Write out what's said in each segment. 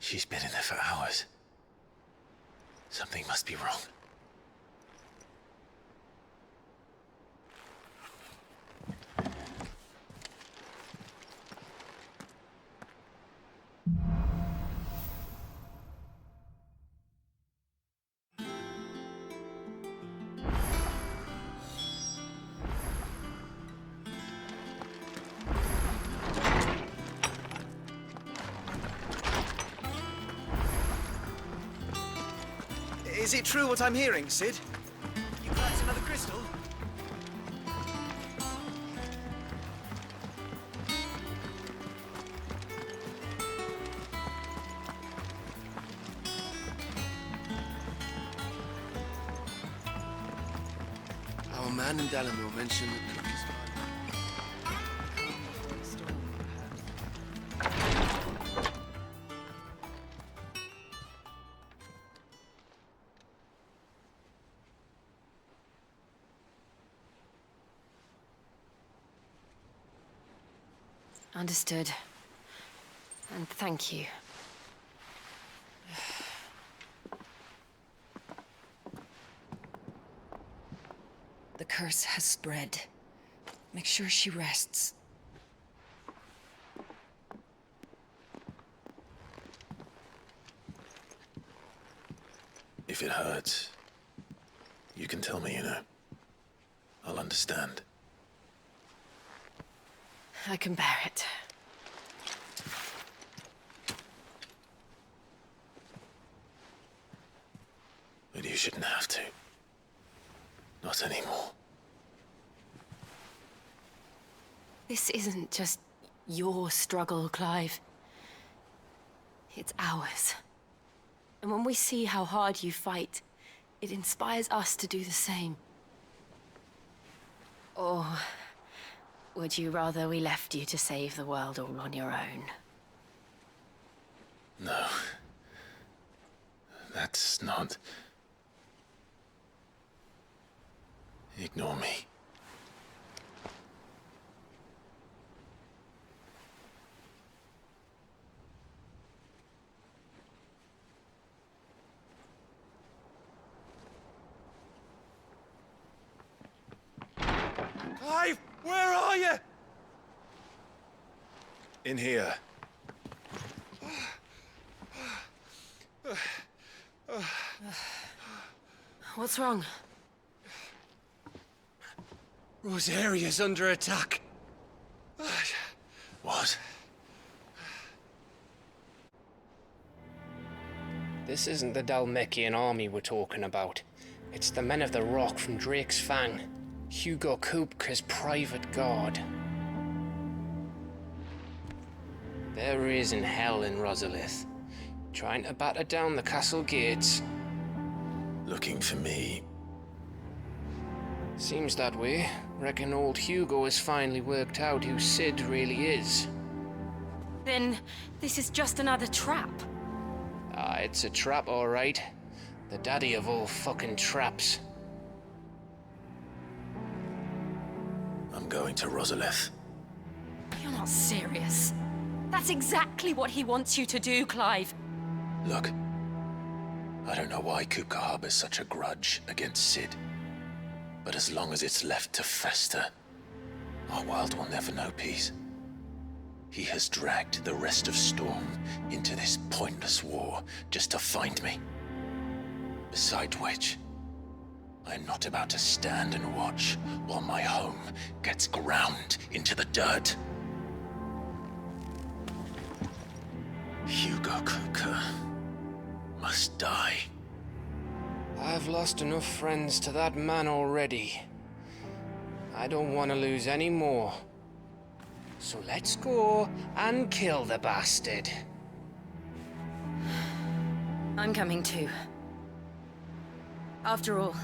She's been in there for hours. Something must be wrong. Is it true what I'm hearing, Sid? You cracked another crystal? Our man in Delamere mentioned the cook is gone. Understood. And thank you. The curse has spread. Make sure she rests. If it hurts, you can tell me, you know. I'll understand. I can bear it. But you shouldn't have to. Not anymore. This isn't just your struggle, Clive. It's ours. And when we see how hard you fight, it inspires us to do the same. Or would you rather we left you to save the world all on your own? No. That's not... Ignore me. Clive, where are you? In here. What's wrong? Rosaria's under attack. What? This isn't the Dalmekian army we're talking about. It's the men of the Rock from Drake's Fang. Hugo Kupka's private guard. There is in hell in Rosalith, trying to batter down the castle gates. Looking for me. Seems that way. Reckon old Hugo has finally worked out who Sid really is. Then this is just another trap. Ah, it's a trap, all right. The daddy of all fucking traps. I'm going to Rosalith. You're not serious. That's exactly what he wants you to do, Clive. Look. I don't know why Kupka harbors such a grudge against Sid. But as long as it's left to fester, our world will never know peace. He has dragged the rest of Storm into this pointless war just to find me. Beside which, I'm not about to stand and watch while my home gets ground into the dirt. Hugo Kupka must die. I've lost enough friends to that man already. I don't want to lose any more. So let's go and kill the bastard. I'm coming too. After all,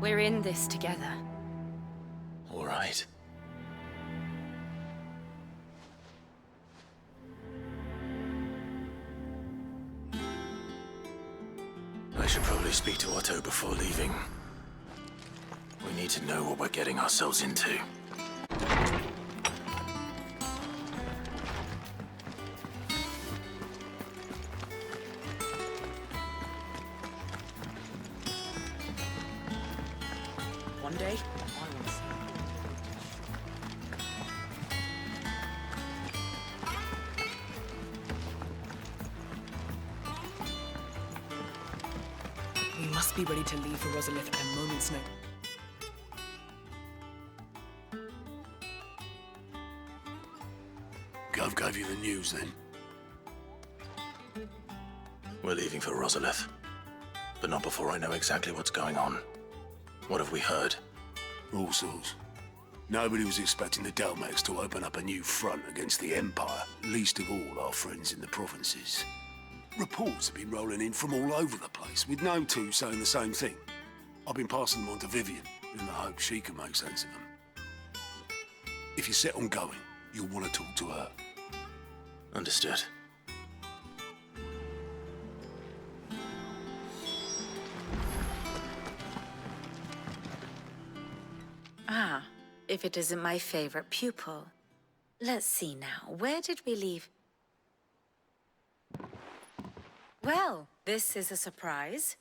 we're in this together. All right. I should probably speak to Otto before leaving. We need to know what we're getting ourselves into. one day, I want to see. We must be ready to leave for Rosalith at a moment's notice. Gov gave you the news then? We're leaving for Rosalith. But not before I know exactly what's going on. What have we heard? All sorts. Nobody was expecting the Dalmacs to open up a new front against the Empire, least of all our friends in the provinces. Reports have been rolling in from all over the place, with no two saying the same thing. I've been passing them on to Vivian, in the hope she can make sense of them. If you're set on going, you'll want to talk to her. Understood. Ah, if it isn't my favorite pupil. Let's see now, where did we leave? Well, this is a surprise.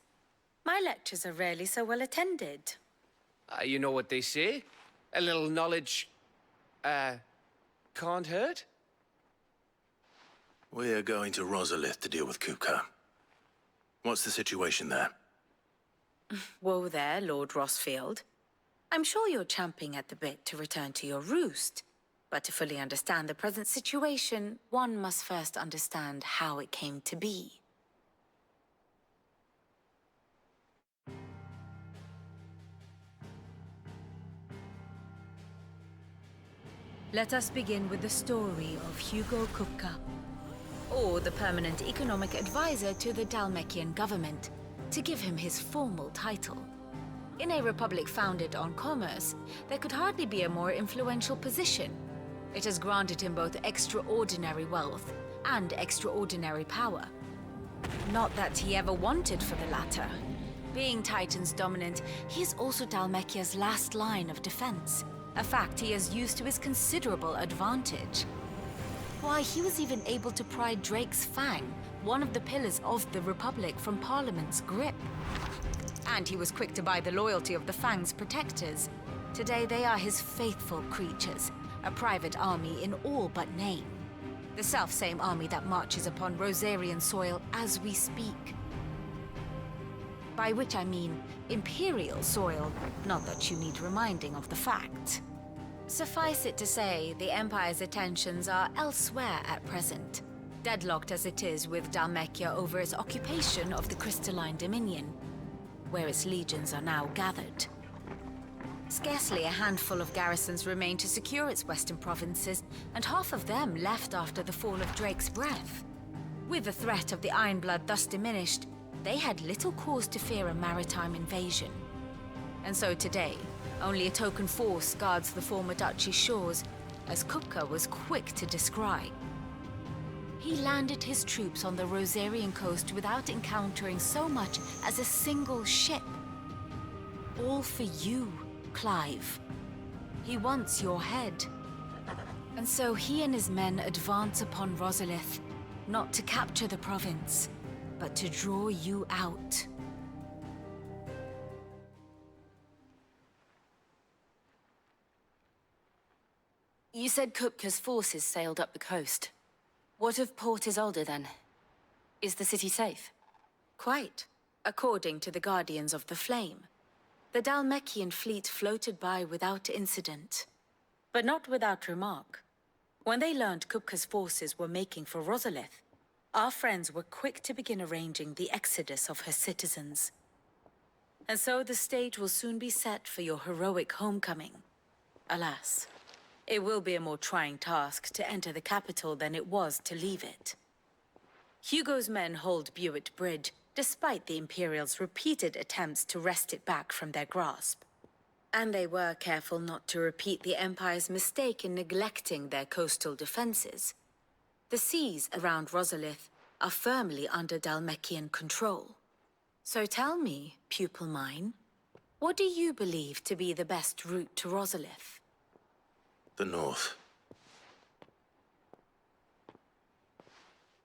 My lectures are rarely so well attended. You know what they say? A little knowledge, can't hurt? We're going to Rosalith to deal with Kupka. What's the situation there? Whoa there, Lord Rossfield. I'm sure you're champing at the bit to return to your roost. But to fully understand the present situation, one must first understand how it came to be. Let us begin with the story of Hugo Kupka, or the permanent economic advisor to the Dalmekian government, to give him his formal title. In a republic founded on commerce, there could hardly be a more influential position. It has granted him both extraordinary wealth and extraordinary power. Not that he ever wanted for the latter. Being Titan's dominant, he is also Dalmekia's last line of defense, a fact he has used to his considerable advantage. Why, he was even able to pry Drake's Fang, one of the pillars of the Republic, from Parliament's grip. And he was quick to buy the loyalty of the Fang's protectors. Today they are his faithful creatures, a private army in all but name. The self-same army that marches upon Rosarian soil as we speak. By which I mean Imperial soil, not that you need reminding of the fact. Suffice it to say, the Empire's attentions are elsewhere at present, deadlocked as it is with Dalmekia over its occupation of the Crystalline Dominion, where its legions are now gathered. Scarcely a handful of garrisons remain to secure its western provinces, and half of them left after the fall of Drake's Breath. With the threat of the Ironblood thus diminished, they had little cause to fear a maritime invasion. And so today, only a token force guards the former duchy's shores, as Kupka was quick to describe. He landed his troops on the Rosarian coast without encountering so much as a single ship. All for you, Clive. He wants your head. And so he and his men advance upon Rosalith, not to capture the province, but to draw you out. You said Kupka's forces sailed up the coast. What of Port Isolde, then? Is the city safe? Quite, according to the Guardians of the Flame. The Dalmekian fleet floated by without incident, but not without remark. When they learned Kupka's forces were making for Rosalith, our friends were quick to begin arranging the exodus of her citizens. And so the stage will soon be set for your heroic homecoming. Alas, it will be a more trying task to enter the capital than it was to leave it. Hugo's men hold Buett Bridge, despite the Imperials' repeated attempts to wrest it back from their grasp. And they were careful not to repeat the Empire's mistake in neglecting their coastal defenses. The seas around Rosalith are firmly under Dalmekian control. So tell me, pupil mine, what do you believe to be the best route to Rosalith? The north.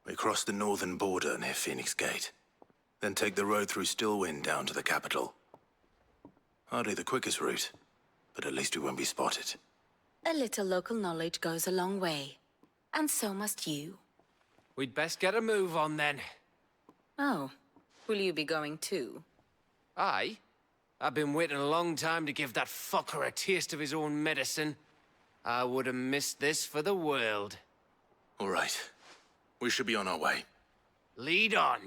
We cross the northern border near Phoenix Gate, then take the road through Stillwind down to the capital. Hardly the quickest route, but at least we won't be spotted. A little local knowledge goes a long way. And so must you. We'd best get a move on then. Oh, will you be going too? Aye. I've been waiting a long time to give that fucker a taste of his own medicine. I would have missed this for the world. All right. We should be on our way. Lead on.